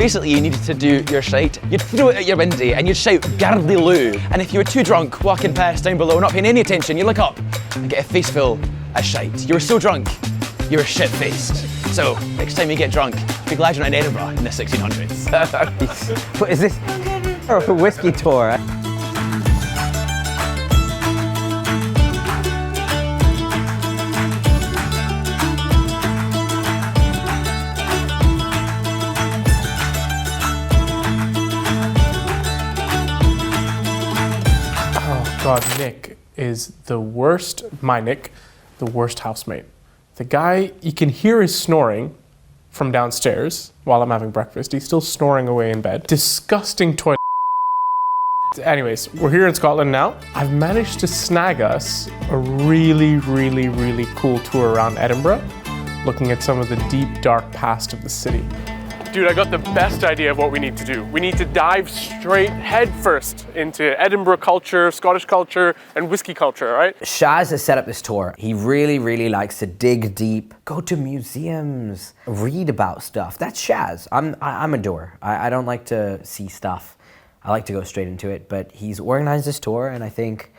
basically you needed to do your shite, you'd throw it at your window and you'd shout Gardly Loo. And if you were too drunk, walking past down below, not paying any attention, you look up and get a face full of shite. You were so drunk, you were shit-faced. So, next time you get drunk, be glad you're not in Edinburgh in the 1600s. What is this? A whiskey tour? God, Nick is the worst, the worst housemate. The guy, you can hear his snoring from downstairs while I'm having breakfast. He's still snoring away in bed. Disgusting toilet. Anyways, we're here in Scotland now. I've managed to snag us a really, really, really cool tour around Edinburgh, looking at some of the deep, dark past of the city. Dude, I got the best idea of what we need to do. We need to dive straight headfirst into Edinburgh culture, Scottish culture, and whiskey culture, all right? Shaz has set up this tour. He really, really likes to dig deep, go to museums, read about stuff. That's Shaz. I'm a doer. I don't like to see stuff. I like to go straight into it, but he's organized this tour, and I think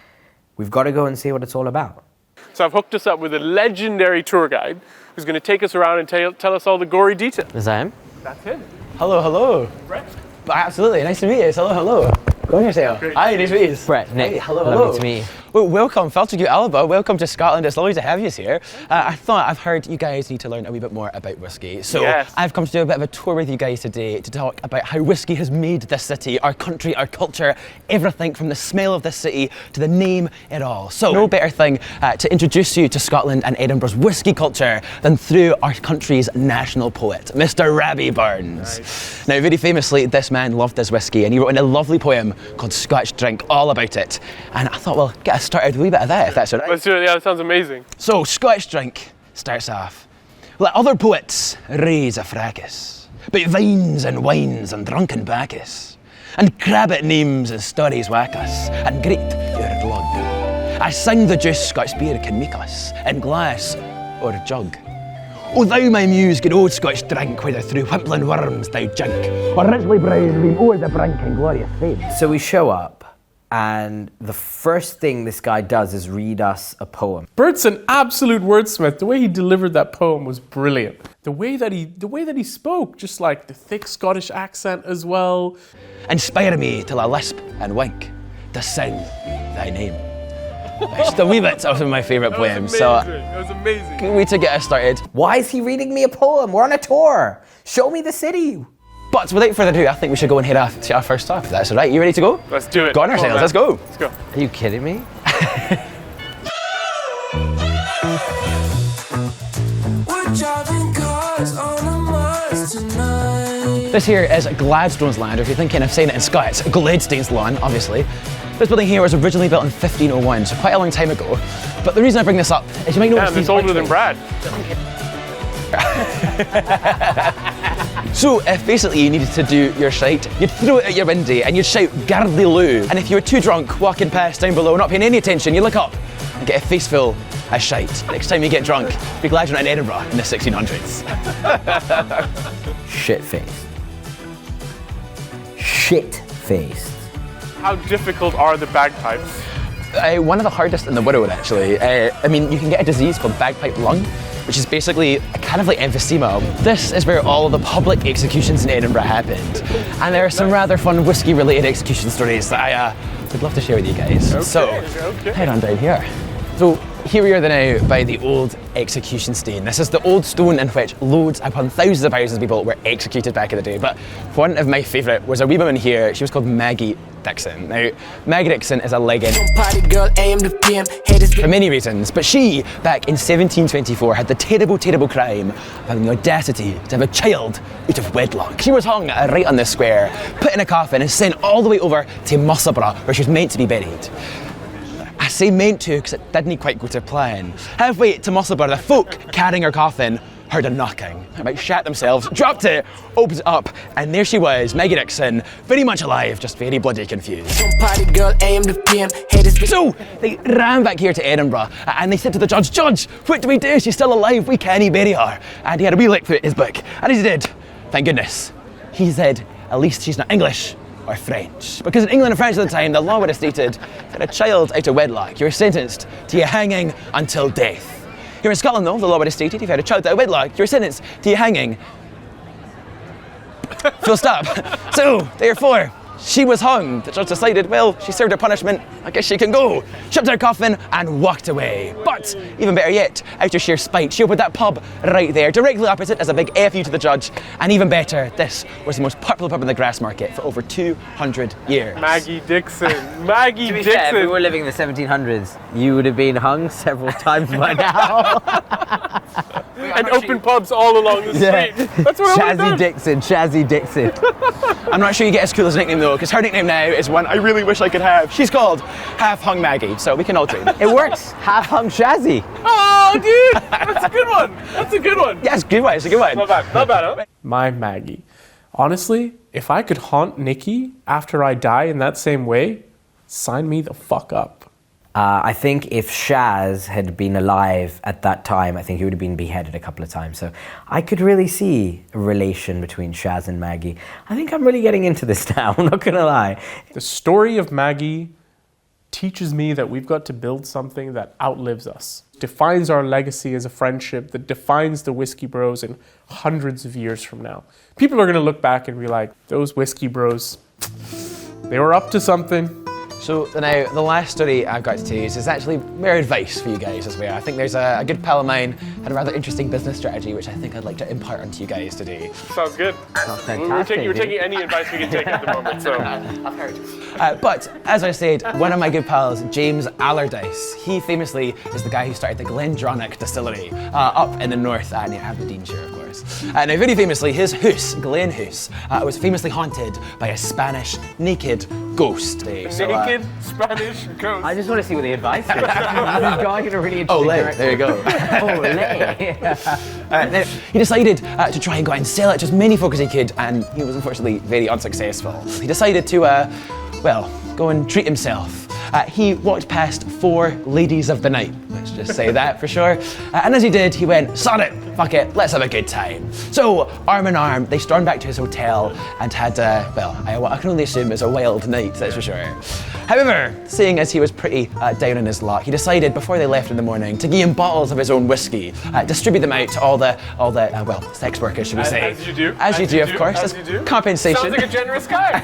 we've got to go and see what it's all about. So I've hooked us up with a legendary tour guide who's going to take us around and tell us all the gory details. Is that him? That's him. Hello, hello. Brett. Absolutely, nice to meet you. Hello, hello. Go on yourself. Great. Hi, nice to meet you. Brett, Nick. Hey, hello, Lovely hello. to meet you. Well, welcome, Faltigu Alba. Welcome to Scotland. It's lovely to have you here. I've heard you guys need to learn a wee bit more about whiskey. So yes. I've come to do a bit of a tour with you guys today to talk about how whiskey has made this city, our country, our culture, everything from the smell of this city to the name it all. So no better thing to introduce you to Scotland and Edinburgh's whiskey culture than through our country's national poet, Mr. Rabbie Burns. Nice. Now, very famously, this man loved his whiskey and he wrote a lovely poem called Scotch Drink, all about it. And I thought, well, get us started with a wee bit of that, if that's all right. Let's do it, yeah, that sounds amazing. So, Scotch Drink starts off. Let other poets raise a fracas about vines and wines and drunken Bacchus, and crabbit names and stories whack us, and great your lug. I sing the juice Scotch beer can make us, in glass or jug. O thou my muse, good old Scotch drink, whether through whimpling worms thou junk, or richly brown, lean o'er the brink in glorious fame. So we show up, and the first thing this guy does is read us a poem. Bert's an absolute wordsmith. The way he delivered that poem was brilliant. The way that he spoke, just like the thick Scottish accent as well. Inspire me till I lisp and wink to sing thy name. Just a wee bit of some of my favourite poems. That was amazing. Can we to get us started? Why is he reading me a poem? We're on a tour. Show me the city. But without further ado, I think we should go and head off to our first stop, if that's all right. You ready to go? Let's do it. Go on ourselves, let's go. Let's go. Are you kidding me? This here is Gladstone's Land, or if you're thinking of saying it in Scots, Gladstone's Land, obviously. This building here was originally built in 1501, so quite a long time ago. But the reason I bring this up is you might notice it's older than Brad. So if basically you needed to do your shite, you'd throw it at your window and you'd shout Gardly Loo. And if you were too drunk, walking past down below, not paying any attention, you look up and get a face full of shite. Next time you get drunk, be glad you're not in Edinburgh in the 1600s. Shit-faced. Shit-faced. How difficult are the bagpipes? One of the hardest in the world, actually. I mean, you can get a disease called bagpipe lung, which is basically kind of like emphysema. This is where all of the public executions in Edinburgh happened. And there are some rather fun whiskey-related execution stories that I would love to share with you guys. Head on down here. So here we are now by the old execution stone. This is the old stone in which loads upon thousands of people were executed back in the day. But one of my favourite was a wee woman here. She was called Maggie Dixon. Now, Maggie Dixon is a legend for many reasons, but she, back in 1724, had the terrible, terrible crime of having the audacity to have a child out of wedlock. She was hung right on this square, put in a coffin and sent all the way over to Musselburgh, where she was meant to be buried. I say meant to because it didn't quite go to plan. Halfway to Musselburgh, the folk carrying her coffin heard a knocking. They about shat themselves, dropped it, opened it up, and there she was, Maggie Dixon, very much alive, just very bloody confused. So they ran back here to Edinburgh and they said to the judge, "Judge, what do we do? She's still alive, we can't bury her." And he had a wee look through his book, and he did. Thank goodness. He said, at least she's not English or French. Because in England and France at the time, the law would have stated that a child out of wedlock, you were sentenced to your hanging until death. Here in Scotland though, the law would have stated if you had a child out of wedlock, you were sentenced to your hanging. Full stop. So, therefore, she was hung. The judge decided, well, she served her punishment, I guess she can go. Shoved her coffin and walked away. But, even better yet, out of sheer spite, she opened that pub right there, directly opposite as a big F you to the judge. And even better, this was the most popular pub in the Grassmarket for over 200 years. Maggie Dixon. Maggie To be Dixon. fair, if we were living in the 1700s, you would have been hung several times by now. And open pubs all along the street. That's what I Shazzy Dixon, Shazzy Dixon. I'm not sure you get as cool as a nickname though, because her nickname now is one I really wish I could have. She's called Half Hung Maggie, so we can all trade. It works. Half hung Shazzy. Oh, dude! That's a good one. That's a good one. Yeah, it's a good one, it's a good one. Not bad, huh? My Maggie. Honestly, if I could haunt Nikki after I die in that same way, sign me the fuck up. I think if Shaz had been alive at that time, I think he would have been beheaded a couple of times. So I could really see a relation between Shaz and Maggie. I think I'm really getting into this now, I'm not going to lie. The story of Maggie teaches me that we've got to build something that outlives us, defines our legacy as a friendship, that defines the Whisky Bros in hundreds of years from now. People are going to look back and be like, those Whisky Bros, they were up to something. So now, the last story I've got to tell you is actually mere advice for you guys as well. I think there's a good pal of mine had a rather interesting business strategy which I think I'd like to impart onto you guys today. Sounds good. Sounds fantastic. We're taking any advice we can take at the moment, so. I've heard. But, as I said, one of my good pals, James Allardyce, he famously is the guy who started the Glendronach distillery up in the north near Aberdeenshire, of course. Now, very famously, his house, Glen House, was famously haunted by a Spanish naked ghost. Naked Spanish ghost. I just want to see what the advice is. This is going in a really interesting direction. There you go. Olé. He decided to try and go out and sell it to as many folk as he could, and he was unfortunately very unsuccessful. He decided to, go and treat himself. He walked past 4 ladies of the night, let's just say that for sure. And as he did, he went, sod it, fuck it, let's have a good time. So, arm in arm, they stormed back to his hotel and had, I can only assume it was a wild night, that's for sure. However, seeing as he was pretty down on his luck, he decided before they left in the morning to give him bottles of his own whiskey, distribute them out to all the sex workers, should we say. As you do. As you do, of course. As you do. Compensation. Sounds like a generous guy.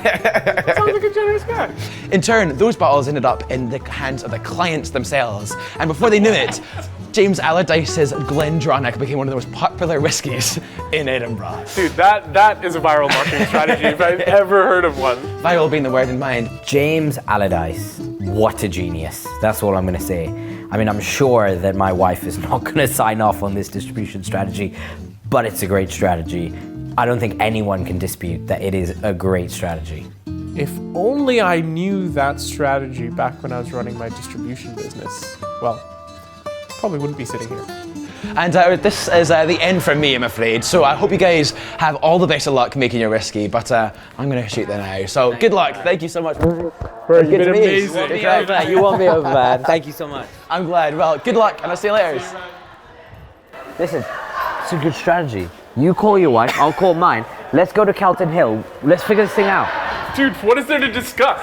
Sounds like a generous guy. In turn, those bottles ended up in the hands of the clients themselves. And before they knew it, James Allardyce's Glendronach became one of the most popular whiskies in Edinburgh. Dude, that is a viral marketing strategy if I've ever heard of one. Viral being the word in mind. James Allardyce, what a genius. That's all I'm going to say. I mean, I'm sure that my wife is not going to sign off on this distribution strategy, but it's a great strategy. I don't think anyone can dispute that it is a great strategy. If only I knew that strategy back when I was running my distribution business. Well, probably wouldn't be sitting here. And this is the end for me, I'm afraid. So I hope you guys have all the best of luck making your whiskey, but I'm going to shoot that now. So good luck. Thank you so much. You've been amazing. You won me over, man. Thank you so much. I'm glad. Well, good luck, and I'll see you later. Listen, it's a good strategy. You call your wife, I'll call mine. Let's go to Calton Hill. Let's figure this thing out. Dude, what is there to discuss?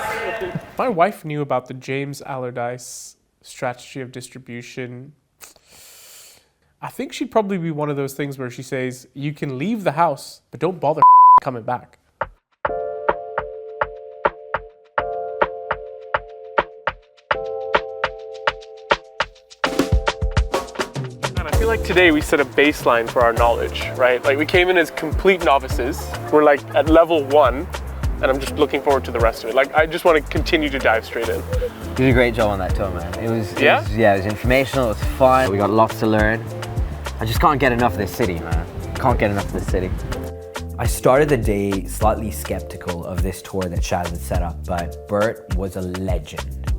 My wife knew about the James Allardyce strategy of distribution. I think she'd probably be one of those things where she says, you can leave the house, but don't bother coming back. And I feel like today we set a baseline for our knowledge, right? Like we came in as complete novices. We're like at level 1. And I'm just looking forward to the rest of it. Like, I just want to continue to dive straight in. You did a great job on that tour, man. It was informational, it was fun. We got lots to learn. I just can't get enough of this city, man. Can't get enough of this city. I started the day slightly skeptical of this tour that Shaz had set up, but Bert was a legend.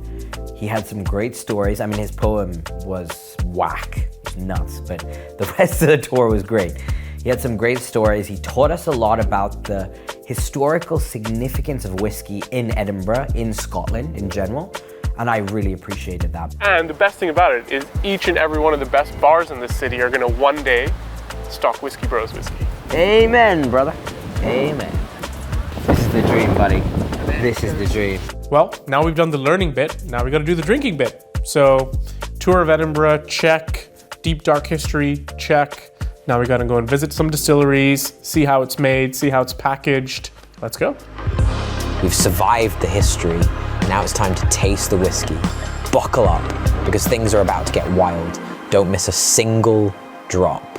He had some great stories. I mean, his poem was whack, it was nuts, but the rest of the tour was great. He had some great stories. He taught us a lot about the historical significance of whiskey in Edinburgh, in Scotland in general, and I really appreciated that. And the best thing about it is each and every one of the best bars in this city are gonna one day stock Whisky Bros whiskey. Amen, brother. Amen. buddy. This is the dream. Well, now we've done the learning bit. Now we got to do the drinking bit. So, tour of Edinburgh, check. Deep dark history, check. Now we got to go and visit some distilleries, see how it's made, see how it's packaged. Let's go. We've survived the history. Now it's time to taste the whiskey. Buckle up, because things are about to get wild. Don't miss a single drop.